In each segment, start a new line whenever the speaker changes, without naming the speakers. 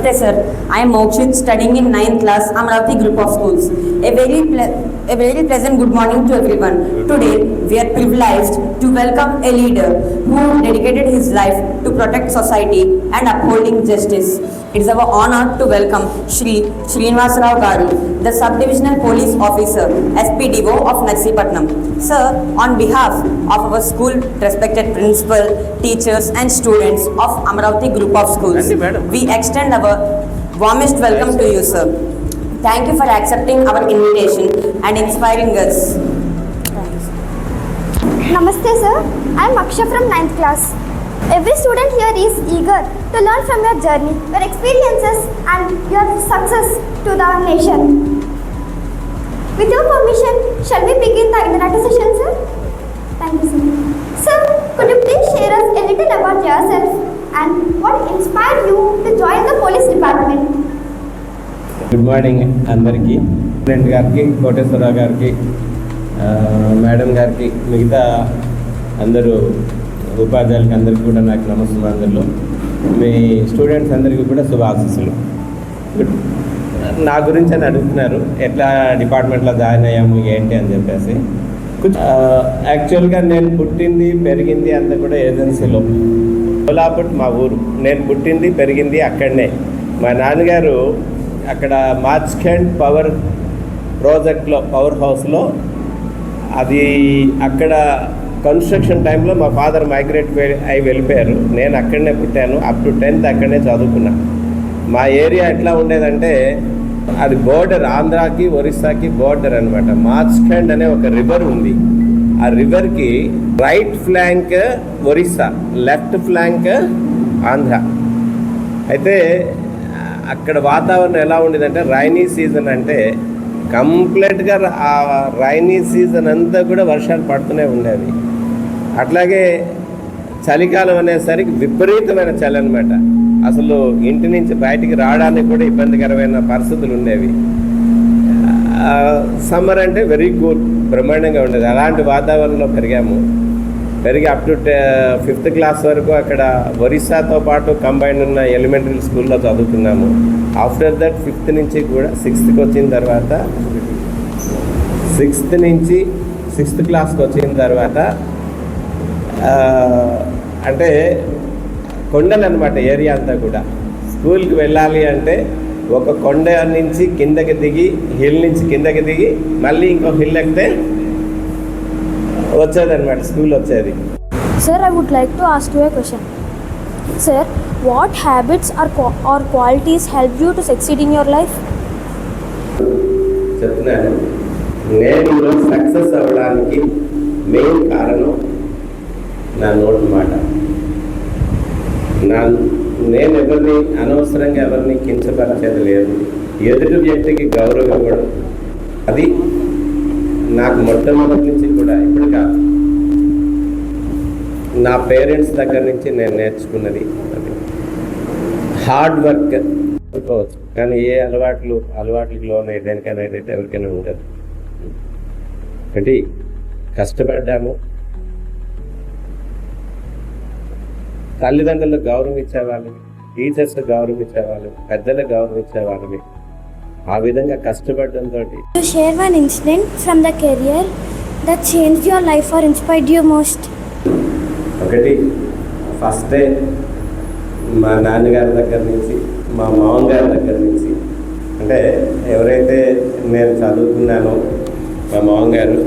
Namaste sir, I am Mokshit studying in 9th class Amravati group of schools. A very pleasant good morning to everyone. Today we are privileged to welcome a leader who dedicated his life to protect society and upholding justice. It is our honor to welcome Shri Srinivasarao Garu, the Sub-Divisional Police Officer, SPDO of Narsipatnam. Sir, on behalf of our school, respected principal, teachers and students of Amravati group of schools, we extend our warmest welcome to you, sir. Thank you for accepting our invitation and inspiring us.
Namaste sir, I am Aksha from 9th class. Every student here is eager to learn from your journey, your experiences and your success to the nation. With your permission, shall we begin the interactive session, sir? Thank you, sir. Sir, could you please share us a little about yourself and what inspired you to join the police department?
Good morning అందరికీ, president గారికి, కోటేశ్వరరావు గారికి, madam గారికి, మిగతా అందరూ ఉపాధ్యాయులకి అందరికీ కూడా నాకు నమస్కారాలు. మీ స్టూడెంట్స్ అందరికీ కూడా శుభాశీస్సులు. నా గురించి అని అడుగుతున్నారు, ఎట్లా డిపార్ట్మెంట్లో జాయిన్ అయ్యాము ఏంటి అని చెప్పేసి. యాక్చువల్గా నేను పుట్టింది పెరిగింది అంతా కూడా ఏజెన్సీలో. కోలాపుట్ మా ఊరు. నేను పుట్టింది పెరిగింది అక్కడనే. మా నాన్నగారు అక్కడ మార్చ్ఖండ్ పవర్ ప్రాజెక్ట్లో, పవర్ హౌస్లో, అది అక్కడ కన్స్ట్రక్షన్ టైంలో మా ఫాదర్ మైగ్రేట్ అయి వెళ్ళిపోయారు. నేను అక్కడనే పుట్టాను. అప్ టు 10th అక్కడనే చదువుకున్నా. మా ఏరియా ఎట్లా ఉండేదంటే అది బోర్డర్, ఆంధ్రాకి ఒరిస్సాకి బోర్డర్ అనమాట. మార్చ్ఖండ్ అనే ఒక రివర్ ఉంది. ఆ రివర్కి right flank Orissa, left flank Andhra. అయితే అక్కడ వాతావరణం ఎలా ఉండేదంటే రైనీ సీజన్ అంటే కంప్లీట్గా ఆ రైనీ సీజన్ అంతా కూడా వర్షాలు పడుతూనే ఉండేవి. అట్లాగే చలికాలం అనేసరికి విపరీతమైన చలి అనమాట. అసలు ఇంటి నుంచి బయటికి రావడానికి కూడా ఇబ్బందికరమైన పరిస్థితులు ఉండేవి. సమ్మర్ అంటే వెరీ కూల్, బ్రహ్మాండంగా ఉండేది. అలాంటి వాతావరణంలో పెరిగి అప్ టు 5th క్లాస్ వరకు అక్కడ ఒరిస్సాతో పాటు కంబైన్డ్ ఉన్న ఎలిమెంటరీ స్కూల్లో చదువుకున్నాము. ఆఫ్టర్ దట్ 5th నుంచి కూడా 6th వచ్చిన తర్వాత 6th నుంచి 6th క్లాస్కి వచ్చిన తర్వాత అంటే కొండలు అనమాట ఏరియా అంతా కూడా. స్కూల్కి వెళ్ళాలి అంటే ఒక కొండ నుంచి కిందకి దిగి, హిల్ నుంచి కిందకి దిగి మళ్ళీ ఇంకో హిల్ ఎక్కితే వచ్చేదన్నమాట, స్కూల్ వచ్చేది.
Sir, I would like to ask you a question. Sir, what habits or qualities help you to succeed in your life?
చెప్తున్నాను, నేను సక్సెస్ అవ్వడానికి మెయిన్ కారణం నా నోటి మాట. నేను ఎవరిని అనవసరంగా ఎవరిని కించపరిచేది లేదు. ఎదుటి వ్యక్తికి గౌరవం ఇవ్వడం, అది నాకు మొట్టమొదటి నుంచి కూడా, ఇప్పుడు కాదు, నా పేరెంట్స్ దగ్గర నుంచి నేను నేర్చుకున్నది. అది హార్డ్ వర్క్ అనుకోవచ్చు, కానీ ఏ అలవాట్లకి లోనే దేనికైనా అయితే ఎవరికైనా ఉంటుంది. ఒకటి కష్టపడ్డాము, తల్లిదండ్రులకు గౌరవం ఇచ్చేవాళ్ళని, టీచర్స్ గౌరవం ఇచ్చేవాళ్ళని, పెద్దలకు గౌరవం ఇచ్చేవాళ్ళని. ఆ విధంగా కష్టపడడంతో.
You share one incident from the career that changed your life or inspired you most.
ఒకటి, ఫస్ట్ డే మా నాన్నగారి దగ్గర నుంచి, మా మామగారి దగ్గర నుంచి, అంటే ఎవరైతే నేను చదువుకున్నానో మా మామగారు,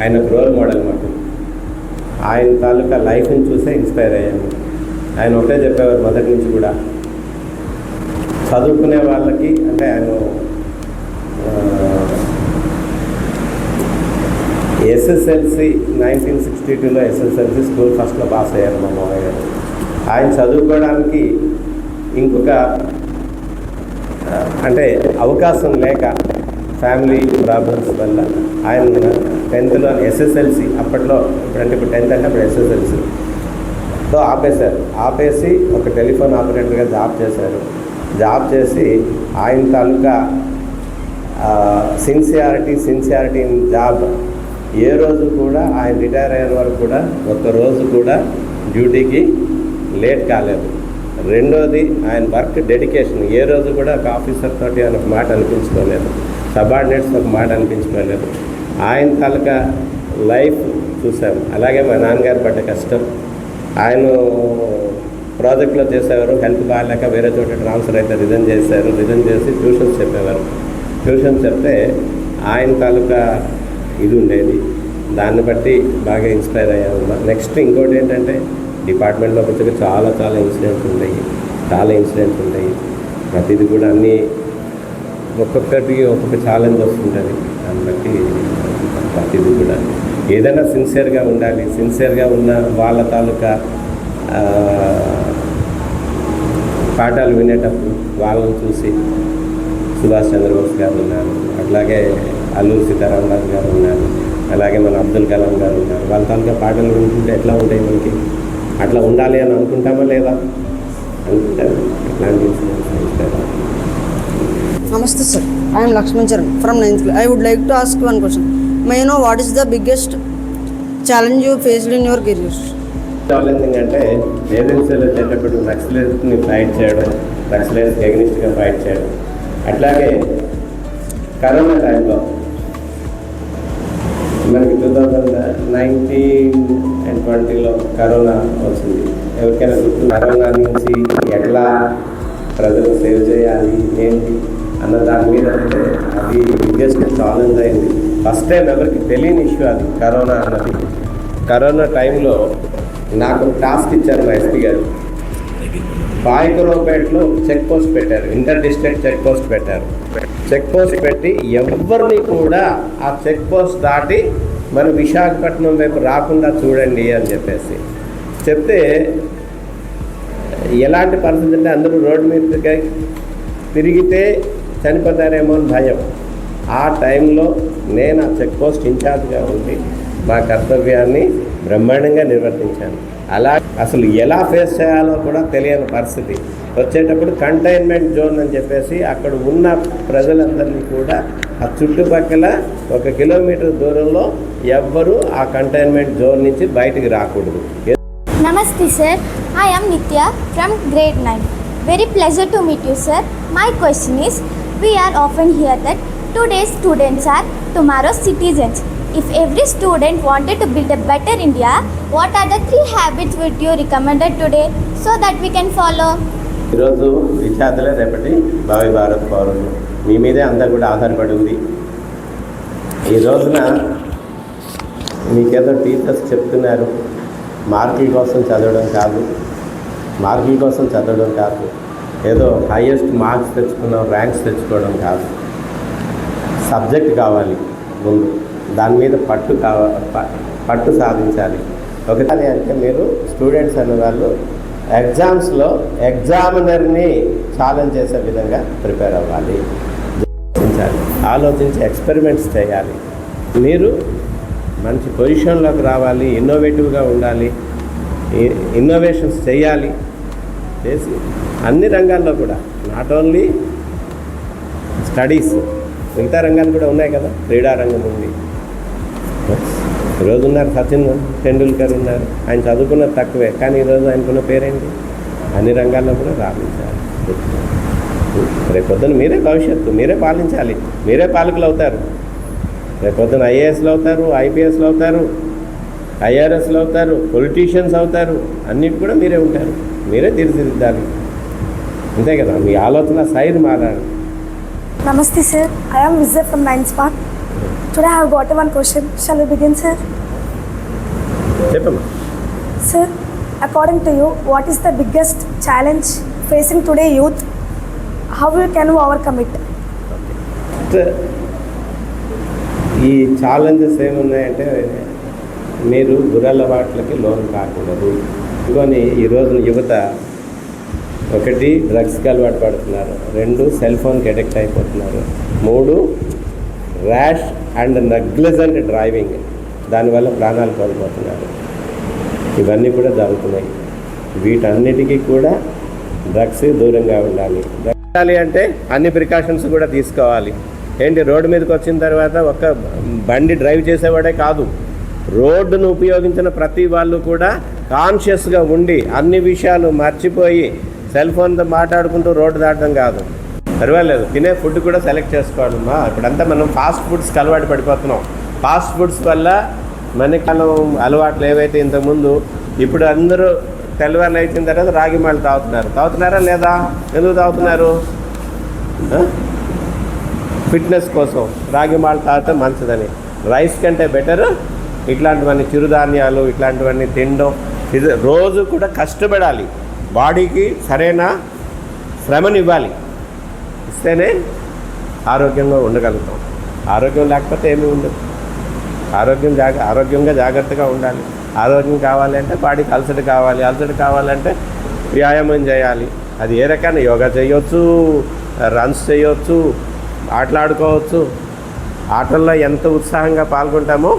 ఆయన రోల్ మోడల్ మాకు. ఆయన తాలూకా లైఫ్ని చూసే ఇన్స్పైర్ అయ్యాను. ఆయన ఒకటే చెప్పేవారు మొదటి నుంచి కూడా, చదువుకునే వాళ్ళకి, అంటే ఆయన ఎస్ఎస్ఎల్సి 1962లో ఎస్ఎస్ఎల్సి స్కూల్ ఫస్ట్లో పాస్ అయ్యారు మా మామయ్య గారు. ఆయన చదువుకోవడానికి ఇంకొక అంటే అవకాశం లేక ఫ్యామిలీ ప్రాబ్లమ్స్ వల్ల ఆయన 10thలో ఎస్ఎస్ఎల్సి, అప్పట్లో ఇప్పుడంటే ఇప్పుడు 10th అంటే అప్పుడు ఎస్ఎస్ఎల్సితో ఆపేసి ఒక టెలిఫోన్ ఆపరేటర్గా జాబ్ చేశారు. జాబ్ చేసి ఆయన తాలూకా సిన్సియారిటీ ఇన్ జాబ్, ఏ రోజు కూడా ఆయన రిటైర్ అయ్యే వరకు కూడా ఒక్కరోజు కూడా డ్యూటీకి లేట్ కాలేదు. రెండోది ఆయన వర్క్ డెడికేషన్. ఏ రోజు కూడా ఒక ఆఫీసర్ తోటి ఆయన ఒక మాట అనిపించుకోలేదు, సబార్డినేట్స్ ఒక మాట అనిపించుకోలేదు. ఆయన తాలూకా లైఫ్ చూసాము. అలాగే మా నాన్నగారు పడ్డ కష్టం. ఆయన ప్రాజెక్ట్లో చేసేవారు, హెల్త్ బాగాలేక వేరే చోట ట్రాన్స్ఫర్ అయితే రిజైన్ చేశారు. రిజైన్ చేసి ట్యూషన్స్ చెప్పేవారు. ట్యూషన్స్ చెప్తే ఆయన తాలూకా ఇది ఉండేది. దాన్ని బట్టి బాగా ఇన్స్పైర్ అయ్యాము. నెక్స్ట్ ఇంకోటి ఏంటంటే డిపార్ట్మెంట్లోకి వచ్చాక చాలా ఇన్సిడెంట్స్ ఉంటాయి. ప్రతిది కూడా అన్నీ ఒక్కొక్కటి ఒక్కొక్క ఛాలెంజ్ వస్తుంటుంది. దాన్ని బట్టి ప్రతిది కూడా ఏదైనా సిన్సియర్గా ఉండాలి. సిన్సియర్గా ఉన్న వాళ్ళ తాలూకా పాఠాలు వినేటప్పుడు వాళ్ళని చూసి సుభాష్ చంద్రబోస్ గారు ఉన్నారు, అట్లాగే అల్లూరి సీతారామరాజు గారు ఉన్నారు, అలాగే మన అబ్దుల్ కలాం గారు ఉన్నారు. వాళ్ళ తాలూకా పాటలు వింటుంటే ఎట్లా ఉంటాయి మనకి? అట్లా ఉండాలి అని అనుకుంటామా లేదా? అనుకుంటారు. ఇట్లాంటి
Namaste sir, I am Lakshman Charan from 9th class. I would like to ask one question. May I know what is the biggest challenge you faced in your career?
Challenging అంటే ఏజెన్సీలో వచ్చేటప్పుడు నక్సలైట్స్ని ఫైట్ చేయడం, నక్సలైట్స్కి ఎగ్నిస్ట్గా fight చేయడం. అట్లాగే corona టైంలో మనకి 2019 and 20లో corona వచ్చింది. ఎవరికైనా గుర్తు? కరోనా నుంచి ఎట్లా ప్రజలు సేవ్ చేయాలి ఏంటి అన్న దాని మీద అంటే అది బిగ్గెస్ట్ ఛాలెంజ్ అయింది. ఫస్ట్ టైం ఎవరికి తెలియని ఇష్యూ అది కరోనా అన్నది. కరోనా టైంలో నాకు టాస్క్ ఇచ్చారు మా ఎస్పీ గారు. పాయకరావుపేటలో చెక్ పోస్ట్ పెట్టారు, ఇంటర్ డిస్ట్రిక్ట్ చెక్ పోస్ట్ పెట్టారు. చెక్ పోస్ట్ పెట్టి ఎవరిని కూడా ఆ చెక్ పోస్ట్ దాటి మన విశాఖపట్నం వైపు రాకుండా చూడండి అని చెప్పేసి చెప్తే, ఎలాంటి పరిస్థితి అంటే అందరూ రోడ్డు మీద తిరిగితే చనిపోతారేమో అని భయం. ఆ టైంలో నేను ఆ చెక్ పోస్ట్ ఇన్ఛార్జ్గా ఉండి మా కర్తవ్యాన్ని బ్రహ్మాండంగా నిర్వర్తించాను. అలా అసలు ఎలా ఫేస్ చేయాలో కూడా తెలియని పరిస్థితి వచ్చేటప్పుడు కంటైన్మెంట్ జోన్ అని చెప్పేసి అక్కడ ఉన్న ప్రజలందరినీ కూడా ఆ చుట్టుపక్కల 1 కిలోమీటర్ దూరంలో ఎవ్వరూ ఆ కంటైన్మెంట్ జోన్ నుంచి బయటికి రాకూడదు.
Namaste sir, I am Nitya from grade 9. Very pleasure to meet you sir. My question is, we are often hear that today's students are tomorrow's citizens. If every student wanted to build a better India, what are the 3 habits would you recommend today so that we can follow?
ఈరోజు విద్యార్థులే రేపటి భావి భారత్ పౌరులు. మీ మీదే అందరు కూడా ఆధారపడి ఉంది. ఈ రోజున మీకేదో టీచర్స్ చెప్తున్నారు, మార్కుల కోసం చదవడం కాదు, ఏదో హైయెస్ట్ మార్క్స్ తెచ్చుకున్నాం, ర్యాంక్స్ తెచ్చుకోవడం కాదు. సబ్జెక్ట్ కావాలి ముందు, దాని మీద పట్టు సాధించాలి. ఒకటి అంటే మీరు స్టూడెంట్స్ అనేవాళ్ళు ఎగ్జామ్స్లో ఎగ్జామినర్ని ఛాలెంజ్ చేసే విధంగా ప్రిపేర్ అవ్వాలి, ఆలోచించి ఎక్స్పెరిమెంట్స్ చేయాలి. మీరు మంచి పొజిషన్లోకి రావాలి, ఇన్నోవేటివ్గా ఉండాలి, ఇన్నోవేషన్స్ చేయాలి. చేసి అన్ని రంగాల్లో కూడా, నాట్ ఓన్లీ స్టడీస్, మిగతా రంగాలు కూడా ఉన్నాయి కదా. క్రీడా రంగం ఉంది. ఈరోజు ఉన్నారు సచిన్ టెండూల్కర్ ఉన్నారు. ఆయన చదువుకున్నది తక్కువే, కానీ ఈరోజు ఆయనకున్న పేరేంటి? అన్ని రంగాల్లో కూడా రాణించాలి. రేపొద్దున మీరే భవిష్యత్తు, మీరే పాలించాలి, మీరే పాలకులు అవుతారు. రేపొద్దున ఐఏఎస్లు అవుతారు, ఐపీఎస్లు అవుతారు, ఐఆర్ఎస్లు అవుతారు, పొలిటీషియన్స్ అవుతారు. అన్నిటి కూడా మీరే ఉంటారు, మీరే తీర్చిదిద్దాలి. అంతే కదా, మీ ఆలోచన సైడ్ మారాలి.
Namaste sir, I am Vijay from 9th Park. Today I have got one question. Shall we begin sir?
చెప్పమ్మా.
Sir, according to you, what is the biggest challenge facing today youth? How can we overcome it?
ఈ challenges ఏమున్నాయంటే, మీరు దురలవాట్లకి లోను కాకూడదు. ఇంకొని ఈరోజు యువత 1 డ్రగ్స్కి అలవాటు పడుతున్నారు, 2 cell ఫోన్కి అడిక్ట్ అయిపోతున్నారు, 3 ర్యాష్ అండ్ నెగ్లిజెంట్ డ్రైవింగ్, దానివల్ల ప్రాణాలు కోల్పోతున్నారు. ఇవన్నీ కూడా జరుగుతున్నాయి. వీటన్నిటికీ కూడా డ్రగ్స్ దూరంగా ఉండాలి. అంటే అన్ని ప్రికాషన్స్ కూడా తీసుకోవాలి. ఏంటి, రోడ్డు మీదకి వచ్చిన తర్వాత ఒక బండి డ్రైవ్ చేసేవాడే కాదు, రోడ్డును ఉపయోగించిన ప్రతి వాళ్ళు కూడా కాన్షియస్గా ఉండి అన్ని విషయాలు మర్చిపోయి సెల్ ఫోన్తో మాట్లాడుకుంటూ రోడ్డు దాటడం కాదు. పర్వాలేదు, తినే ఫుడ్ కూడా సెలెక్ట్ చేసుకోవాలమ్మా. ఇప్పుడంతా మనం ఫాస్ట్ ఫుడ్స్కి అలవాటు పడిపోతున్నాం. ఫాస్ట్ ఫుడ్స్ వల్ల మనకాలం అలవాట్లు ఏవైతే ఇంతకుముందు, ఇప్పుడు అందరూ తెల్లవారులు అయిన తర్వాత రాగి మాలు తాగుతున్నారా లేదా? ఎందుకు తాగుతున్నారు? ఫిట్నెస్ కోసం రాగి మాలు తాగితే మంచిదని. రైస్ కంటే బెటర్ ఇట్లాంటివన్నీ చిరుధాన్యాలు ఇట్లాంటివన్నీ తినడం. ఇది రోజు కూడా కష్టపడాలి, బాడీకి సరైన శ్రమనివ్వాలి, ఇస్తేనే ఆరోగ్యంగా ఉండగలుగుతాం. ఆరోగ్యం లేకపోతే ఏమీ ఉండదు. ఆరోగ్యంగా జాగ్రత్తగా ఉండాలి. ఆరోగ్యం కావాలంటే బాడీకి అలసట కావాలి, అలసట కావాలంటే వ్యాయామం చేయాలి. అది ఏ రకాన్ని యోగా చేయొచ్చు, రన్స్ చేయొచ్చు, ఆటలాడుకోవచ్చు. ఆటల్లో ఎంత ఉత్సాహంగా పాల్గొంటామో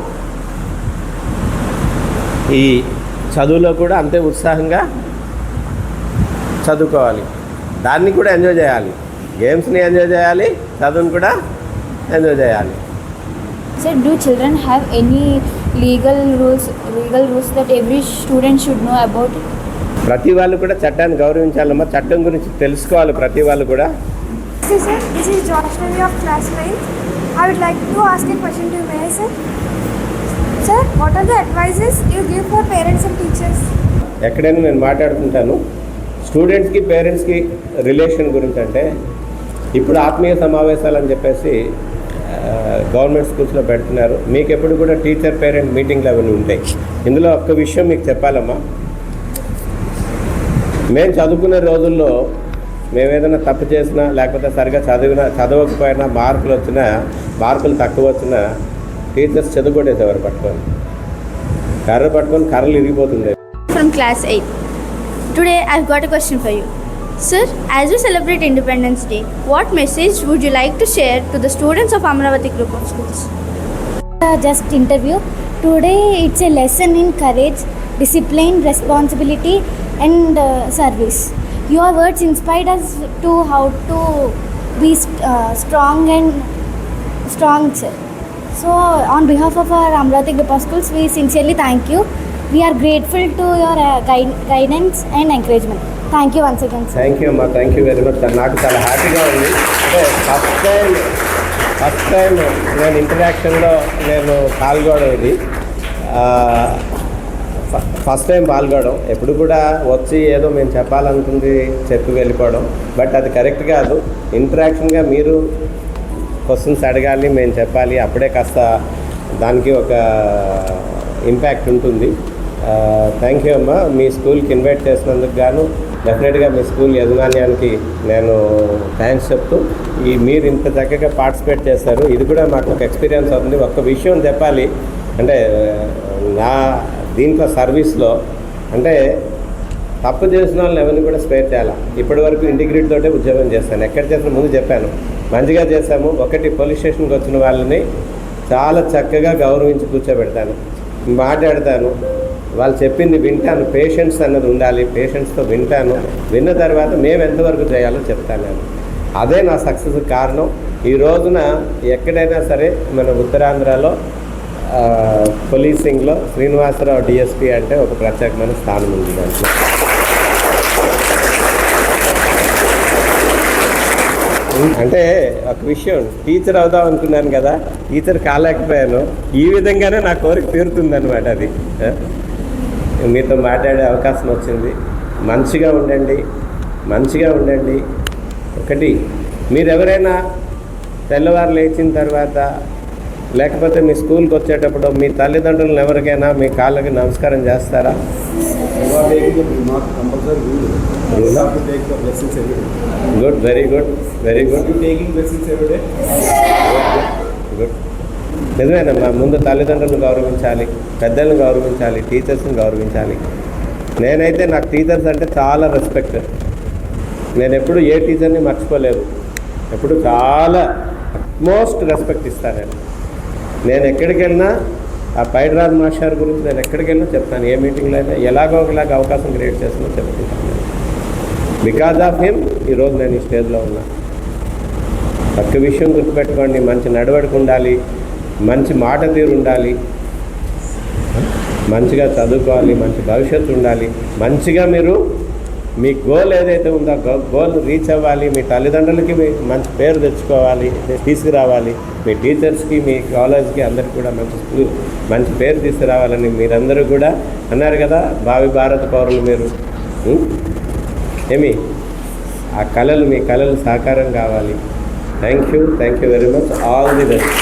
ఈ చదువులో కూడా అంతే ఉత్సాహంగా చదువుకోవాలి. దాన్ని కూడా ఎంజాయ్ చేయాలి. గేమ్స్ని ఎంజాయ్ చేయాలి, చదువుని కూడా ఎంజాయ్ చేయాలి.
Sir, do children have any legal rules that every student should know about it?
ప్రతి వాళ్ళు కూడా చట్టాన్ని గౌరవించాలమ్మా. చట్టం గురించి తెలుసుకోవాలి ప్రతి వాళ్ళు కూడా.
Sir, this is Josh Ravi of class 9. I would like to ask a question to you, may I, sir? Sir, what are the advices you give for parents and teachers?
ఎక్కడైనా నేను మాట్లాడుతుంటాను స్టూడెంట్స్కి పేరెంట్స్కి రిలేషన్ గురించి. అంటే ఇప్పుడు ఆత్మీయ సమావేశాలు అని చెప్పేసి గవర్నమెంట్ స్కూల్స్లో పెడుతున్నారు. మీకు ఎప్పుడు కూడా టీచర్ పేరెంట్ మీటింగ్లు అవన్నీ ఉంటాయి. ఇందులో ఒక్క విషయం మీకు చెప్పాలమ్మా. మేము చదువుకునే రోజుల్లో మేము ఏదైనా తప్పు చేసినా లేకపోతే సరిగా చదవకపోయినా మార్కులు తక్కువ వచ్చినా టీచర్స్ చదువుకోడేసేవారు పట్టుకొని, కర్రలు ఇరిగిపోతుండే.
From class 8. Today I've got a question for you. Sir, as we celebrate Independence Day, what message would you like to share to the students of Amravati Group of Schools?
Just interview. Today it's a lesson in courage, discipline, responsibility and service. Your words inspired us to how to be strong, sir. So on behalf of our Amravati Group of Schools, we sincerely thank you. We are grateful to your guidance and encouragement. Thank you once again, sir.
Thank you అమ్మా, thank you very much. నాకు చాలా హ్యాపీగా ఉంది. అంటే first time నేను ఇంటరాక్షన్లో పాల్గొనడం. ఇది first time పాల్గొనడం. ఎప్పుడు కూడా వచ్చి ఏదో మేము చెప్పాలనుకుంది చెప్పి వెళ్ళిపోవడం, బట్ అది కరెక్ట్ కాదు. ఇంటరాక్షన్గా మీరు క్వశ్చన్స్ అడగాలి, మేము చెప్పాలి. అప్పుడే కాస్త దానికి ఒక ఇంపాక్ట్ ఉంటుంది. థ్యాంక్ యూ అమ్మా. మీ స్కూల్కి ఇన్వైట్ చేసినందుకు గాను డెఫినెట్గా మీ స్కూల్ యజమాన్యానికి నేను థ్యాంక్స్ చెప్తూ, మీరు ఇంత చక్కగా పార్టిసిపేట్ చేస్తారు. ఇది కూడా మాకు ఒక ఎక్స్పీరియన్స్ అవుతుంది. ఒక్క విషయం చెప్పాలి అంటే నా దీంట్లో సర్వీస్లో అంటే తప్పు చేసిన వాళ్ళని ఎవరిని కూడా స్పేర్ చేయాలి. ఇప్పటి వరకు ఇంటిగ్రిటీ తోటే ఉద్యోగం చేస్తాను. ఎక్కడ చేసిన ముందు చెప్పాను, మంచిగా చేశాము. ఒకటి పోలీస్ స్టేషన్కి వచ్చిన వాళ్ళని చాలా చక్కగా గౌరవించి కూర్చోబెడతాను, మాట్లాడతాను, వాళ్ళు చెప్పింది వింటాను. పేషెన్స్ అన్నది ఉండాలి, పేషెన్స్తో వింటాను. విన్న తర్వాత మేము ఎంతవరకు చేయాలో చెప్తాను నేను. అదే నా సక్సెస్ కారణం. ఈ రోజున ఎక్కడైనా సరే మన ఉత్తరాంధ్రలో పోలీసింగ్లో శ్రీనివాసరావు డిఎస్పీ అంటే ఒక ప్రత్యేకమైన స్థానం ఉంది దాంట్లో. అంటే ఒక విషయం, టీచర్ అవుదాం అనుకున్నాను కదా, టీచర్ కాలేకపోయాను. ఈ విధంగానే నా కోరిక తీరుతుందన్నమాట. అది మీతో మాట్లాడే అవకాశం వచ్చింది. మంచిగా ఉండండి. ఒకటి, మీరు ఎవరైనా తెల్లవారు లేచిన తర్వాత లేకపోతే మీ స్కూల్కి వచ్చేటప్పుడు మీ తల్లిదండ్రులను ఎవరికైనా మీ కాళ్ళకి నమస్కారం చేస్తారా? Good, very good. గుడ్. నిజమేనమ్మా. ముందు తల్లిదండ్రులను గౌరవించాలి, పెద్దలను గౌరవించాలి, టీచర్స్ని గౌరవించాలి. నేనైతే నాకు టీచర్స్ అంటే చాలా రెస్పెక్ట్. నేను ఎప్పుడు ఏ టీచర్ని మర్చిపోలేదు. ఎప్పుడు చాలా మోస్ట్ రెస్పెక్ట్ ఇస్తాను. నేను ఎక్కడికి వెళ్ళినా ఆ పైడిరాజ్ మాస్టర్ గురించి నేను ఎక్కడికి వెళ్ళినా చెప్తాను. ఏ మీటింగ్లో అయినా ఎలాగో ఒకలాగా అవకాశం క్రియేట్ చేస్తున్నా చెప్తుంటాను. బికాజ్ ఆఫ్ హిమ్ ఈరోజు నేను ఈ స్టేజ్లో ఉన్నా. ఒక్క విషయం గుర్తుపెట్టుకోండి, మంచి నడవడిక ఉండాలి, మంచి మాట తీరు ఉండాలి, మంచిగా చదువుకోవాలి, మంచి భవిష్యత్తు ఉండాలి, మంచిగా మీరు మీ గోల్ ఏదైతే ఉందో గోల్ రీచ్ అవ్వాలి, మీ తల్లిదండ్రులకి మీ మంచి పేరు తెచ్చుకోవాలి, తీసుకురావాలి, మీ టీచర్స్కి, మీ కాలేజ్కి అందరికి కూడా మంచి పేరు తీసుకురావాలని మీరందరూ కూడా అన్నారు కదా, భావి భారత పౌరులు మీరు. ఏమి మీ కళలు సాకారం కావాలి. Thank you very much. All the best.